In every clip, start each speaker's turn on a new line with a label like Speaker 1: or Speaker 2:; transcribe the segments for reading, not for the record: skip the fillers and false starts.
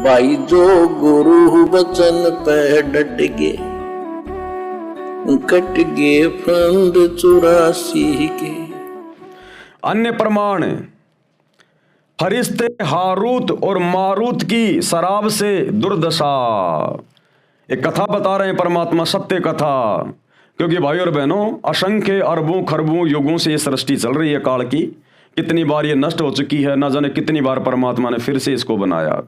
Speaker 1: भाई जो गुरु वचन पे डट गे, कट गे फंद 84 के।
Speaker 2: अन्य प्रमाण फरिश्ते हारूत और मारूत की शराब से दुर्दशा। एक कथा बता रहे हैं परमात्मा, सत्य कथा। क्योंकि भाई और बहनों, असंख्य अरबों खरबों युगों से ये सृष्टि चल रही है काल की। कितनी बार ये नष्ट हो चुकी है, ना जाने कितनी बार परमात्मा ने फिर से इसको बनाया।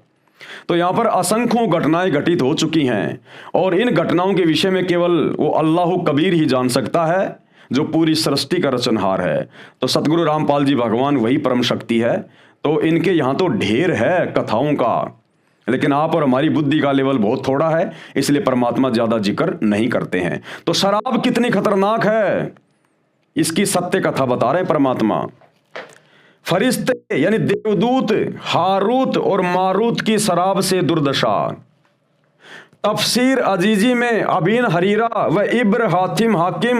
Speaker 2: तो यहाँ पर असंख्यों घटनाएं घटित हो चुकी हैं, और इन घटनाओं के विषय में केवल वो अल्लाह कबीर ही जान सकता है, जो पूरी सृष्टि का रचनहार है। तो सतगुरु रामपाल जी भगवान वही परम शक्ति है। तो इनके यहाँ तो ढेर है कथाओं का, लेकिन आप और हमारी बुद्धि का लेवल बहुत थोड़ा है, इसलिए परमात्मा ज्यादा जिक्र नहीं करते हैं। तो शराब कितनी खतरनाक है, इसकी सत्य कथा बता रहे हैं परमात्मा। फरिश्ते यानी देवदूत हारूत और मारूत की शराब से दुर्दशा। तफसीर अजीजी में अबीन हरीरा व इब्र हातिम हाकिम,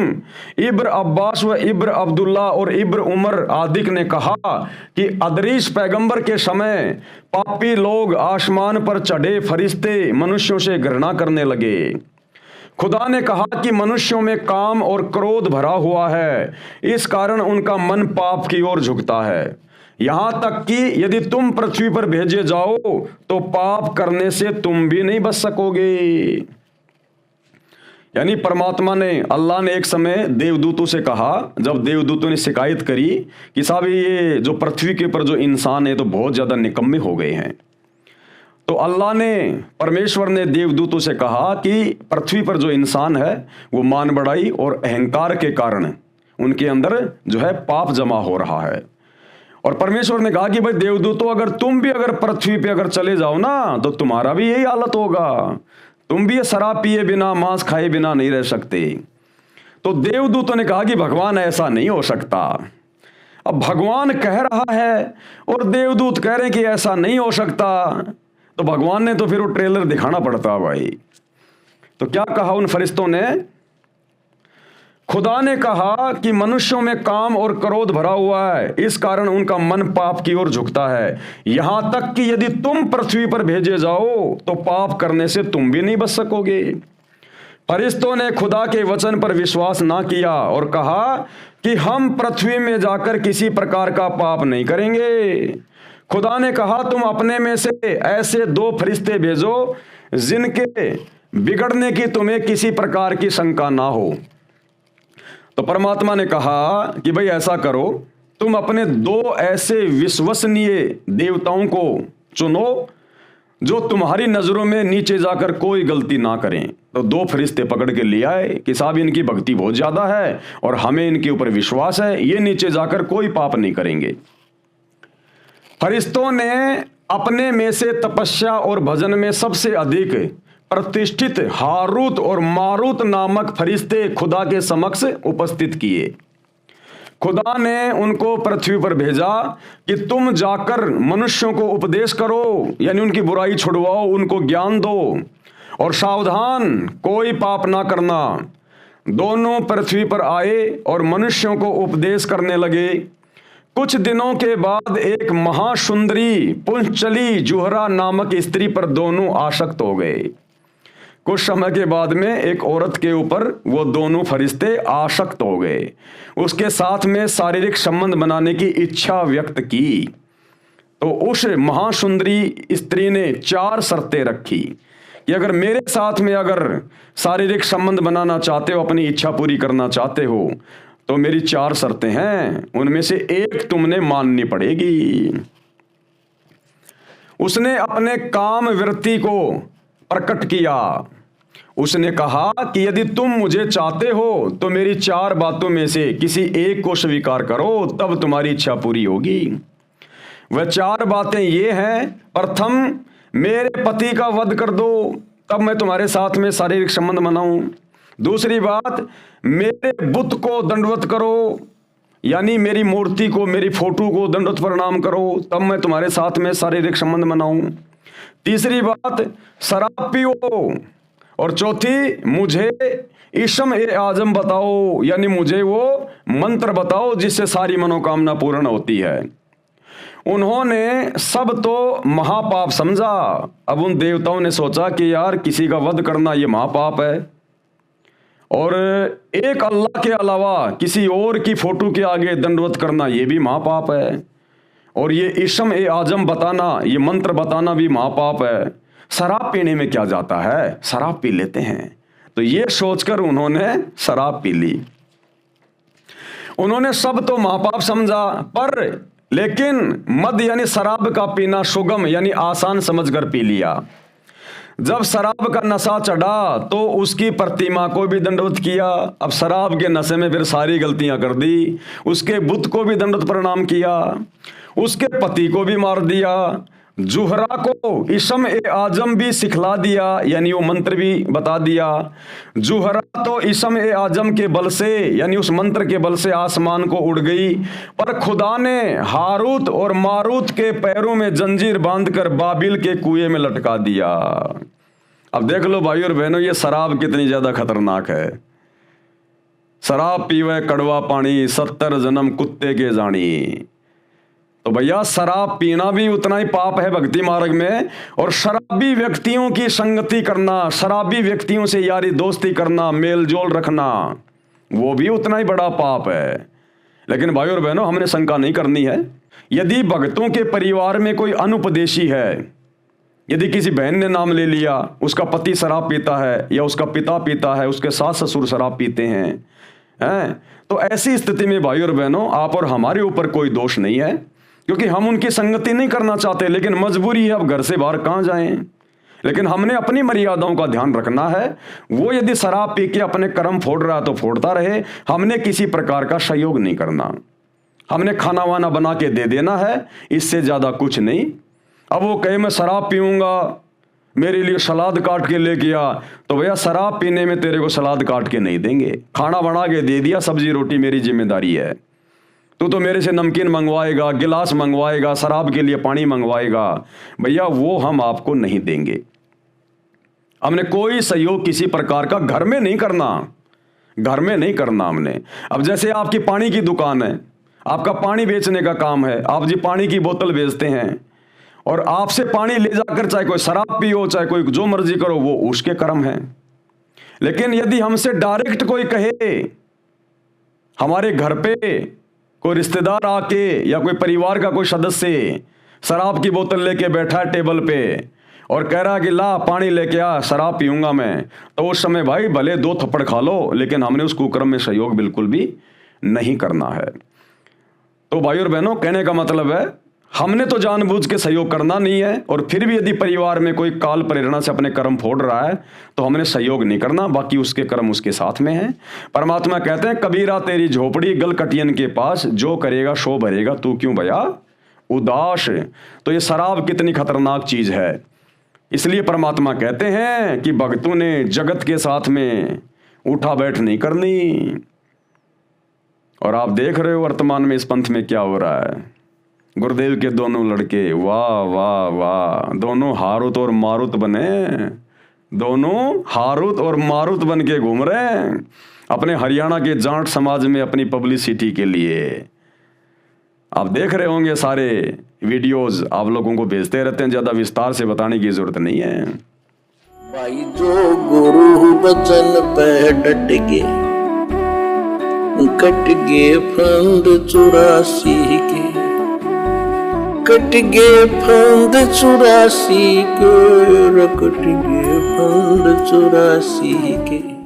Speaker 2: इब्र अब्बास व इब्र अब्दुल्ला और इब्र उमर आदिक ने कहा कि अदरीस पैगंबर के समय पापी लोग आसमान पर चढ़े फरिश्ते मनुष्यों से घृणा करने लगे। खुदा ने कहा कि मनुष्यों में काम और क्रोध भरा हुआ है, इस कारण उनका मन पाप की ओर झुकता है। यहां तक कि यदि तुम पृथ्वी पर भेजे जाओ तो पाप करने से तुम भी नहीं बच सकोगे। यानी परमात्मा ने, अल्लाह ने एक समय देवदूतों से कहा, जब देवदूतों ने शिकायत करी कि साहब ये जो पृथ्वी के ऊपर जो इंसान है तो बहुत ज्यादा निकम्मे हो गए हैं, तो अल्लाह ने, परमेश्वर ने देवदूतों से कहा कि पृथ्वी पर जो इंसान है वो मान बढ़ाई और अहंकार के कारण उनके अंदर जो है पाप जमा हो रहा है। और परमेश्वर ने कहा कि भाई देवदूतों, अगर तुम भी अगर पृथ्वी पे अगर चले जाओ ना तो तुम्हारा भी यही हालत होगा, तुम भी ये शराब पिए बिना मांस खाए बिना नहीं रह सकते। तो देवदूतों ने कहा कि भगवान ऐसा नहीं हो सकता। अब भगवान कह रहा है और देवदूत कह रहे हैं कि ऐसा नहीं हो सकता, तो भगवान ने तो फिर वो ट्रेलर दिखाना पड़ता भाई। तो क्या कहा उन फरिश्तों ने? खुदा ने कहा कि मनुष्यों में काम और क्रोध भरा हुआ है, इस कारण उनका मन पाप की ओर झुकता है। यहां तक कि यदि तुम पृथ्वी पर भेजे जाओ तो पाप करने से तुम भी नहीं बच सकोगे। फरिश्तों ने खुदा के वचन पर विश्वास ना किया और कहा कि हम पृथ्वी में जाकर किसी प्रकार का पाप नहीं करेंगे। खुदा ने कहा तुम अपने में से ऐसे 2 फरिश्ते भेजो जिनके बिगड़ने की तुम्हें किसी प्रकार की शंका ना हो। तो परमात्मा ने कहा कि भाई ऐसा करो, तुम अपने 2 ऐसे विश्वसनीय देवताओं को चुनो जो तुम्हारी नजरों में नीचे जाकर कोई गलती ना करें। तो 2 फरिश्ते पकड़ के ले आए कि साहब इनकी भक्ति बहुत ज्यादा है और हमें इनके ऊपर विश्वास है, ये नीचे जाकर कोई पाप नहीं करेंगे। फरिश्तों ने अपने में से तपस्या और भजन में सबसे अधिक प्रतिष्ठित हारूत और मारूत नामक फरिश्ते खुदा के समक्ष उपस्थित किए। खुदा ने उनको पृथ्वी पर भेजा कि तुम जाकर मनुष्यों को उपदेश करो, यानी उनकी बुराई छुड़वाओ, उनको ज्ञान दो और सावधान, कोई पाप ना करना। दोनों पृथ्वी पर आए और मनुष्यों को उपदेश करने लगे। कुछ दिनों के बाद एक महासुंदरी पुंचली जुहरा नामक स्त्री पर दोनों आसक्त हो गए। कुछ समय के बाद में एक औरत के ऊपर वो दोनों फरिश्ते आसक्त हो गए, उसके साथ में शारीरिक संबंध बनाने की इच्छा व्यक्त की। तो उस महासुंदरी स्त्री ने 4 शर्तें रखी कि अगर मेरे साथ में अगर शारीरिक संबंध बनाना चाहते हो, अपनी इच्छा पूरी करना चाहते हो, तो मेरी 4 शर्तें हैं, उनमें से एक तुमने माननी पड़ेगी। उसने अपने काम वृत्ति को प्रकट किया। उसने कहा कि यदि तुम मुझे चाहते हो तो मेरी 4 बातों में से किसी एक को स्वीकार करो, तब तुम्हारी इच्छा पूरी होगी। वह 4 बातें ये हैं, प्रथम मेरे पति का वध कर दो, तब मैं तुम्हारे साथ में शारीरिक संबंध बनाऊं। दूसरी बात, मेरे बुत को दंडवत करो, यानी मेरी मूर्ति को, मेरी फोटो को दंडवत प्रणाम करो, तब मैं तुम्हारे साथ में शारीरिक संबंध बनाऊं। तीसरी बात, शराब पियो। और चौथी, मुझे इसम ए आजम बताओ, यानी मुझे वो मंत्र बताओ जिससे सारी मनोकामना पूर्ण होती है। उन्होंने सब तो महापाप समझा। अब उन देवताओं ने सोचा कि यार किसी का वध करना ये महापाप है, और एक अल्लाह के अलावा किसी और की फोटो के आगे दंडवत करना ये भी महापाप है, और ये इस्म ए आजम बताना, ये मंत्र बताना भी महापाप है। शराब पीने में क्या जाता है, शराब पी लेते हैं। तो ये सोचकर उन्होंने शराब पी ली। उन्होंने सब तो महापाप समझा, पर लेकिन मद यानी शराब का पीना सुगम यानी आसान समझकर पी लिया। जब शराब का नशा चढ़ा तो उसकी प्रतिमा को भी दंडवत किया। अब शराब के नशे में फिर सारी गलतियां कर दी। उसके बुत को भी दंडवत प्रणाम किया, उसके पति को भी मार दिया, जुहरा को इस्म ए आजम भी सिखला दिया, यानी वो मंत्र भी बता दिया। जुहरा तो इस्म ए आजम के बल से यानी उस मंत्र के बल से आसमान को उड़ गई, पर खुदा ने हारूत और मारूत के पैरों में जंजीर बांधकर बाबिल के कुएं में लटका दिया। अब देख लो भाई और बहनों, ये शराब कितनी ज्यादा खतरनाक है। शराब पीवे कड़वा पानी, 70 जन्म कुत्ते के जानी। तो भैया शराब पीना भी उतना ही पाप है भक्ति मार्ग में, और शराबी व्यक्तियों की संगति करना, शराबी व्यक्तियों से यारी दोस्ती करना, मेल जोल रखना, वो भी उतना ही बड़ा पाप है। लेकिन भाई और बहनों, हमने शंका नहीं करनी है। यदि भक्तों के परिवार में कोई अनुपदेशी है, यदि किसी बहन ने नाम ले लिया, उसका पति शराब पीता है या उसका पिता पीता है, उसके सास ससुर शराब पीते हैं, तो ऐसी स्थिति में भाई और बहनों, आप और हमारे ऊपर कोई दोष नहीं है, क्योंकि हम उनकी संगति नहीं करना चाहते, लेकिन मजबूरी है, अब घर से बाहर कहां जाएं। लेकिन हमने अपनी मर्यादाओं का ध्यान रखना है। वो यदि शराब पी के अपने कर्म फोड़ रहा है तो फोड़ता रहे, हमने किसी प्रकार का सहयोग नहीं करना। हमने खाना वाना बना के दे देना है, इससे ज्यादा कुछ नहीं। अब वो कहे मैं शराब पीऊंगा, मेरे लिए सलाद काट के लेके आ, तो भैया शराब पीने में तेरे को सलाद काट के नहीं देंगे। खाना बना के दे दिया, सब्जी रोटी मेरी जिम्मेदारी है। तू तो मेरे से नमकीन मंगवाएगा, गिलास मंगवाएगा, शराब के लिए पानी मंगवाएगा, भैया वो हम आपको नहीं देंगे। हमने कोई सहयोग किसी प्रकार का घर में नहीं करना, घर में नहीं करना हमने। अब जैसे आपकी पानी की दुकान है, आपका पानी बेचने का काम है, आप जी पानी की बोतल बेचते हैं, और आपसे पानी ले जाकर चाहे कोई शराब पियो, चाहे कोई जो मर्जी करो, वो उसके कर्म है। लेकिन यदि हमसे डायरेक्ट कोई कहे, हमारे घर पे कोई रिश्तेदार आके या कोई परिवार का कोई सदस्य शराब की बोतल लेके बैठा है टेबल पे और कह रहा कि ला पानी लेके आ, शराब पीऊंगा मैं, तो उस समय भाई भले 2 थप्पड़ खा लो, लेकिन हमने उस कुकर्म में सहयोग बिल्कुल भी नहीं करना है। तो भाई और बहनों, कहने का मतलब है, हमने तो जानबूझ के सहयोग करना नहीं है, और फिर भी यदि परिवार में कोई काल प्रेरणा से अपने कर्म फोड़ रहा है तो हमने सहयोग नहीं करना, बाकी उसके कर्म उसके साथ में है। परमात्मा कहते हैं, कबीरा तेरी झोपड़ी गल कटियन के पास, जो करेगा सो भरेगा, तू क्यों भया उदास। तो ये शराब कितनी खतरनाक चीज है। इसलिए परमात्मा कहते हैं कि भक्तों ने जगत के साथ में उठा बैठ नहीं करनी। और आप देख रहे हो वर्तमान में इस पंथ में क्या हो रहा है। गुरुदेव के दोनों लड़के, वाह वाह वाह, दोनों हारुत और मारुत बने, दोनों हारुत और मारुत बन के घूम रहे हैं अपने हरियाणा के जाट समाज में अपनी पब्लिसिटी के लिए। आप देख रहे होंगे, सारे वीडियोस आप लोगों को भेजते रहते हैं, ज्यादा विस्तार से बताने की जरूरत नहीं है।
Speaker 1: भाई जो गुरु बचन पे डट के, कट गए फंद 84 के, कट गए फंद 84 के, कट गए फंद 84 के।